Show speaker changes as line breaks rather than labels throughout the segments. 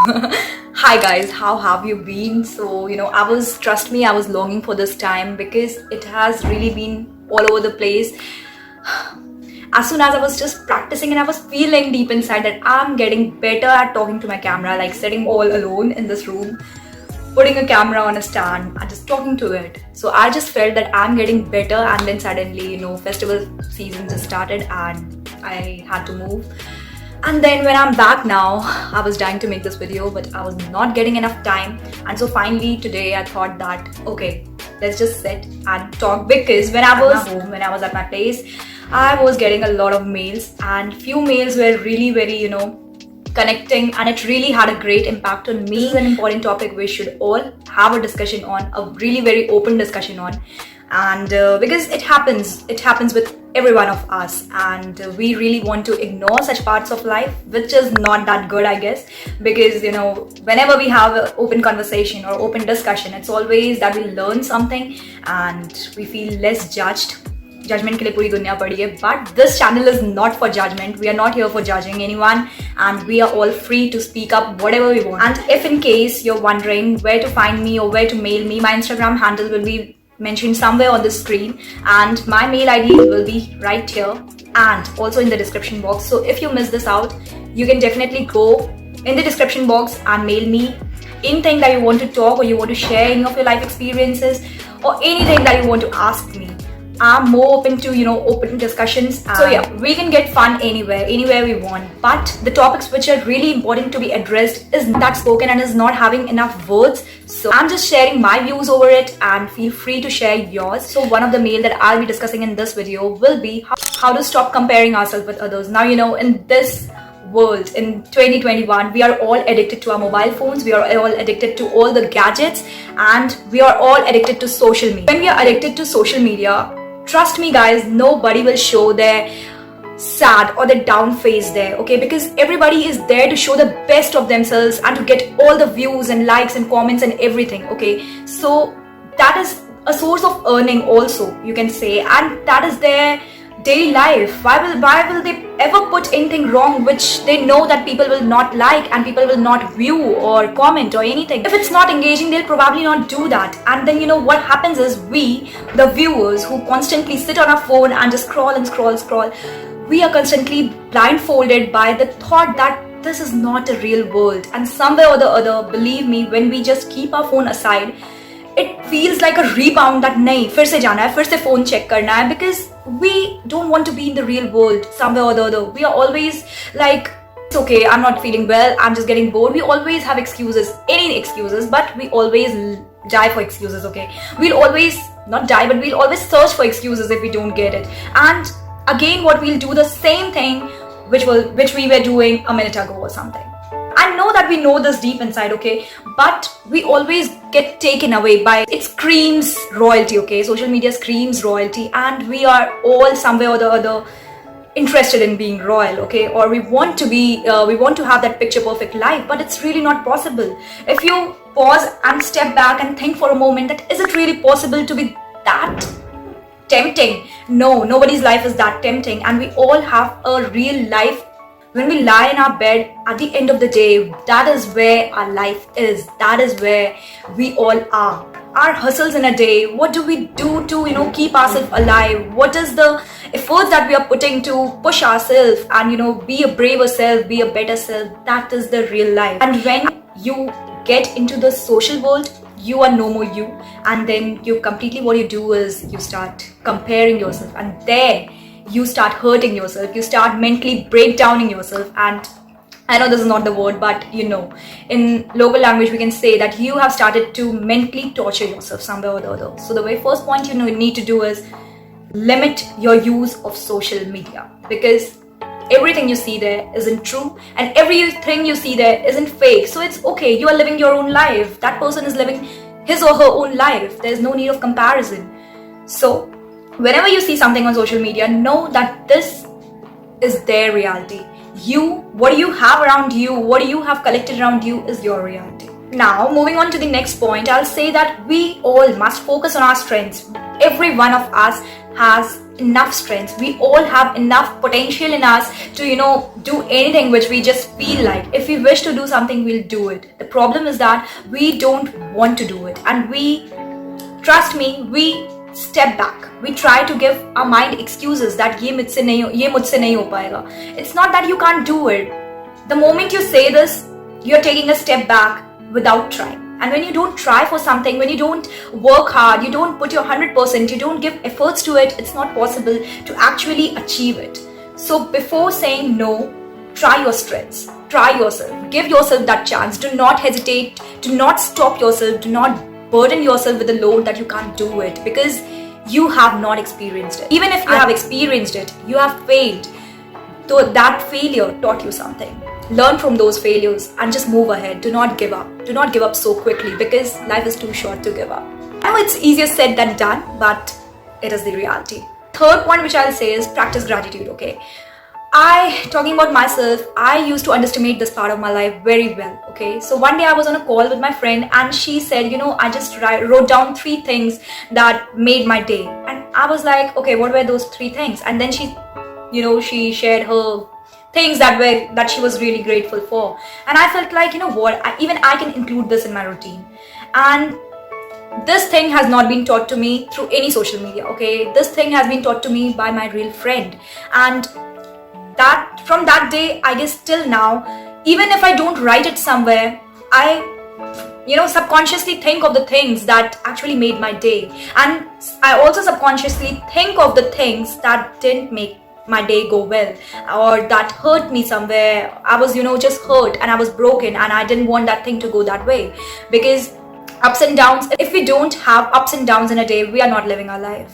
Hi guys, how have you been? So, trust me, I was longing for this time because it has really been all over the place. As soon as I was just practicing and I was feeling deep inside that I'm getting better at talking to my camera, like sitting all alone in this room, putting a camera on a stand and just talking to it. So I just felt that I'm getting better, and then suddenly, festival season just started and I had to move. And then when I'm back now, I was dying to make this video, but I was not getting enough time. And so finally today I thought that, okay, let's just sit and talk, because when I was home, when I was at my place, I was getting a lot of mails, and few mails were really very, connecting, and it really had a great impact on me. This is an important topic we should all have a discussion on, a really very open discussion on. And because it happens with every one of us, and we really want to ignore such parts of life, which is not that good, I guess, because whenever we have an open conversation or open discussion, it's always that we learn something and we feel less judged. Judgment ke liye puri duniya padi hai, but this channel is not for judgment. We are not here for judging anyone, and we are all free to speak up whatever we want. And if in case you're wondering where to find me or where to mail me, my Instagram handle will be mentioned somewhere on the screen, and my mail ID will be right here and also in the description box. So if you miss this out, you can definitely go in the description box and mail me anything that you want to talk, or you want to share any of your life experiences, or anything that you want to ask me. I'm more open to open discussions. So yeah, we can get fun anywhere we want, but the topics which are really important to be addressed is not spoken and is not having enough words. So I'm just sharing my views over it, and feel free to share yours. So one of the mail that I'll be discussing in this video will be how to stop comparing ourselves with others. Now, in this world, in 2021, we are all addicted to our mobile phones, we are all addicted to all the gadgets, and we are all addicted to social media. When we are addicted to social media, trust me guys, nobody will show their sad or their down phase there, okay? Because everybody is there to show the best of themselves and to get all the views and likes and comments and everything, okay? So that is a source of earning also, you can say, and that is their daily life. Why will they ever put anything wrong which they know that people will not like and people will not view or comment or anything? If it's not engaging, they'll probably not do that. And then what happens is, we, the viewers who constantly sit on our phone and just scroll and scroll, we are constantly blindfolded by the thought that this is not a real world. And somewhere or the other, believe me, when we just keep our phone aside, it feels like a rebound that nahi, fir se jana hai, fir se phone check karna hai, because we don't want to be in the real world. Somewhere or the other, we are always like, it's okay, I'm not feeling well, I'm just getting bored. We always have excuses, any excuses, but we always die for excuses, okay? We'll always not die, but we'll always search for excuses if we don't get it. And again, what we'll do the same thing which we were doing a minute ago or something. I know that we know this deep inside, okay, but we always get taken away by it. Screams royalty, okay? Social media screams royalty, and we are all somewhere or the other interested in being royal, okay? Or we want to be, we want to have that picture perfect life, but it's really not possible. If you pause and step back and think for a moment, that is it really possible to be that tempting? No, nobody's life is that tempting, and we all have a real life. When we lie in our bed, at the end of the day, that is where our life is. That is where we all are. Our hustles in a day, what do we do to, keep ourselves alive? What is the efforts that we are putting to push ourselves and, be a braver self, be a better self? That is the real life. And when you get into the social world, you are no more you. And then what you do is you start comparing yourself, and there you start hurting yourself, you start mentally breakdowning yourself. And I know this is not the word, but in local language we can say that you have started to mentally torture yourself somewhere or the other. So the very first point you need to do is limit your use of social media, because everything you see there isn't true, and everything you see there isn't fake. So it's okay, you are living your own life, that person is living his or her own life. There's no need of comparison. So whenever you see something on social media, know that this is their reality. What you have around you, what you have collected around you is your reality. Now, moving on to the next point, I'll say that we all must focus on our strengths. Every one of us has enough strength. We all have enough potential in us to, do anything which we just feel like. If we wish to do something, we'll do it. The problem is that we don't want to do it, and trust me, we step back. We try to give our mind excuses that ye mujhse nahi ho payega. It's not that you can't do it. The moment you say this, you're taking a step back without trying. And when you don't try for something, when you don't work hard, you don't put your 100%, you don't give efforts to it, it's not possible to actually achieve it. So before saying no, try your strengths, try yourself, give yourself that chance. Do not hesitate, do not stop yourself, do not burden yourself with the load that you can't do it, because you have not experienced it. Even if you have experienced it, you have failed. So that failure taught you something. Learn from those failures and just move ahead. Do not give up. Do not give up so quickly, because life is too short to give up. I know it's easier said than done, but it is the reality. Third point which I'll say is practice gratitude, okay? Talking about myself, I used to underestimate this part of my life very well, okay? So one day I was on a call with my friend and she said, I just wrote down 3 things that made my day. And I was like, okay, what were those 3 things? And then she shared her things that she was really grateful for. And I felt like, even I can include this in my routine. And this thing has not been taught to me through any social media, okay? This thing has been taught to me by my real friend. And from that day, I guess till now, even if I don't write it somewhere, I subconsciously think of the things that actually made my day. And I also subconsciously think of the things that didn't make my day go well, or that hurt me somewhere. I was, just hurt and I was broken, and I didn't want that thing to go that way. Because ups and downs, if we don't have ups and downs in a day, we are not living our life.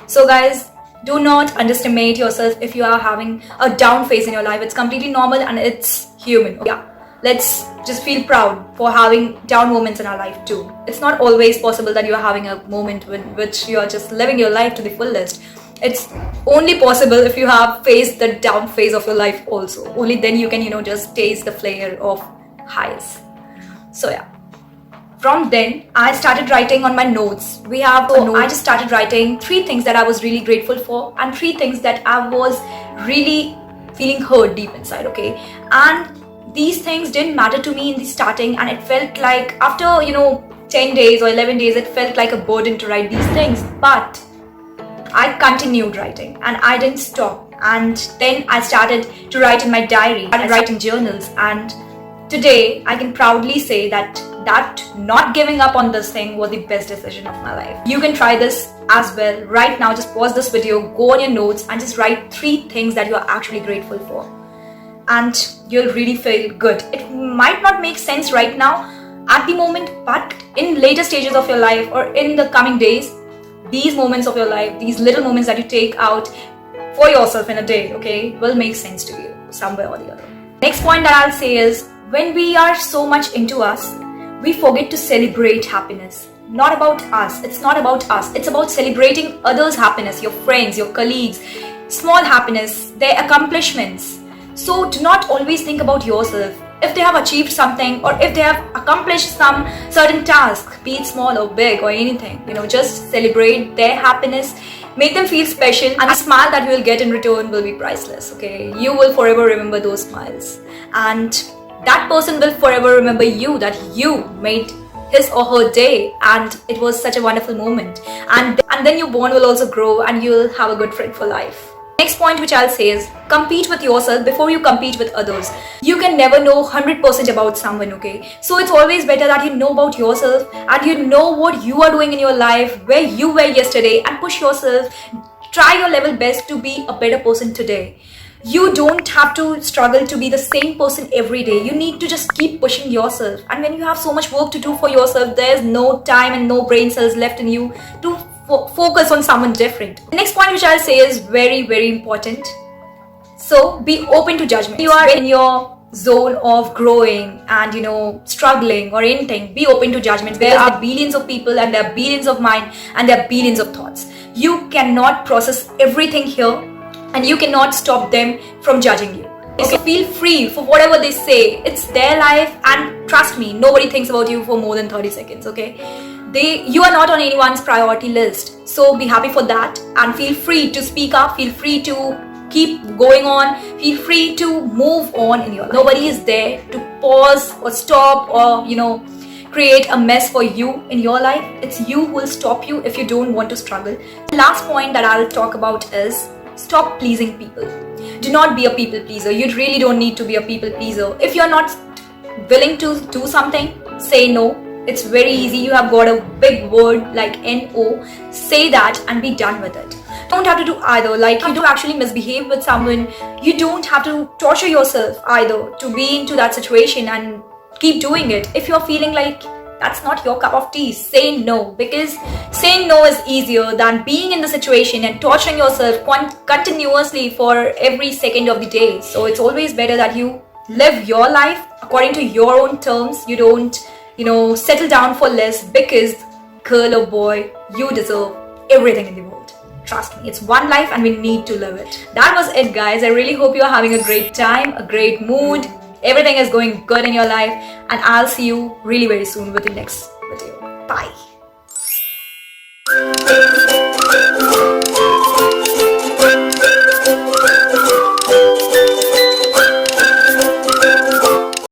So guys, do not underestimate yourself if you are having a down phase in your life. It's completely normal and it's human. Yeah, let's just feel proud for having down moments in our life too. It's not always possible that you are having a moment in which you are just living your life to the fullest. It's only possible if you have faced the down phase of your life also. Only then you can, just taste the flavor of highs. So yeah. From then, I started writing on my notes. I just started writing 3 things that I was really grateful for, and 3 things that I was really feeling hurt deep inside, okay? And these things didn't matter to me in the starting, and it felt like after, 10 days or 11 days, it felt like a burden to write these things. But I continued writing and I didn't stop. And then I started to write in my diary, I started writing journals, and today I can proudly say that not giving up on this thing was the best decision of my life. You can try this as well. Right now, just pause this video, go on your notes and just write 3 things that you are actually grateful for. And you'll really feel good. It might not make sense right now at the moment, but in later stages of your life or in the coming days, these moments of your life, these little moments that you take out for yourself in a day, okay, will make sense to you somewhere or the other. Next point that I'll say is, when we are so much into us, we forget to celebrate happiness. Not about us. It's not about us. It's about celebrating others' happiness, your friends, your colleagues, small happiness, their accomplishments. So do not always think about yourself. If they have achieved something or if they have accomplished some certain task, be it small or big or anything, just celebrate their happiness, make them feel special, and the smile that you will get in return will be priceless, okay? You will forever remember those smiles, and that person will forever remember you, that you made his or her day and it was such a wonderful moment. And then your bond will also grow and you'll have a good friend for life. Next point which I'll say is, compete with yourself before you compete with others. You can never know 100% about someone, okay? So it's always better that you know about yourself and you know what you are doing in your life, where you were yesterday, and push yourself. Try your level best to be a better person today. You don't have to struggle to be the same person every day. You need to just keep pushing yourself. And when you have so much work to do for yourself, there's no time and no brain cells left in you to focus on someone different. The next point which I'll say is very, very important. So be open to judgment. You are in your zone of growing and struggling or anything, be open to judgment. There are billions of people and there are billions of mind and there are billions of thoughts. You cannot process everything here, and you cannot stop them from judging you. Okay. So feel free for whatever they say. It's their life, and trust me, nobody thinks about you for more than 30 seconds, okay? You are not on anyone's priority list. So be happy for that and feel free to speak up, feel free to keep going on, feel free to move on in your life. Nobody is there to pause or stop or create a mess for you in your life. It's you who will stop you if you don't want to struggle. The last point that I'll talk about is stop pleasing people. Do not be a people pleaser. You really don't need to be a people pleaser. If you're not willing to do something, say no. It's very easy. You have got a big word like no. Say that and be done with it. Don't have to do either. Like, you don't actually misbehave with someone. You don't have to torture yourself either to be into that situation and keep doing it. If you're feeling like that's not your cup of tea, say no, because saying no is easier than being in the situation and torturing yourself continuously for every second of the day. So it's always better that you live your life according to your own terms. You don't settle down for less, because girl or boy, you deserve everything in the world. Trust me, it's one life and we need to live it. That was it, guys. I really hope you're having a great time, a great mood. Everything is going good in your life, and I'll see you really very soon with the next video. Bye.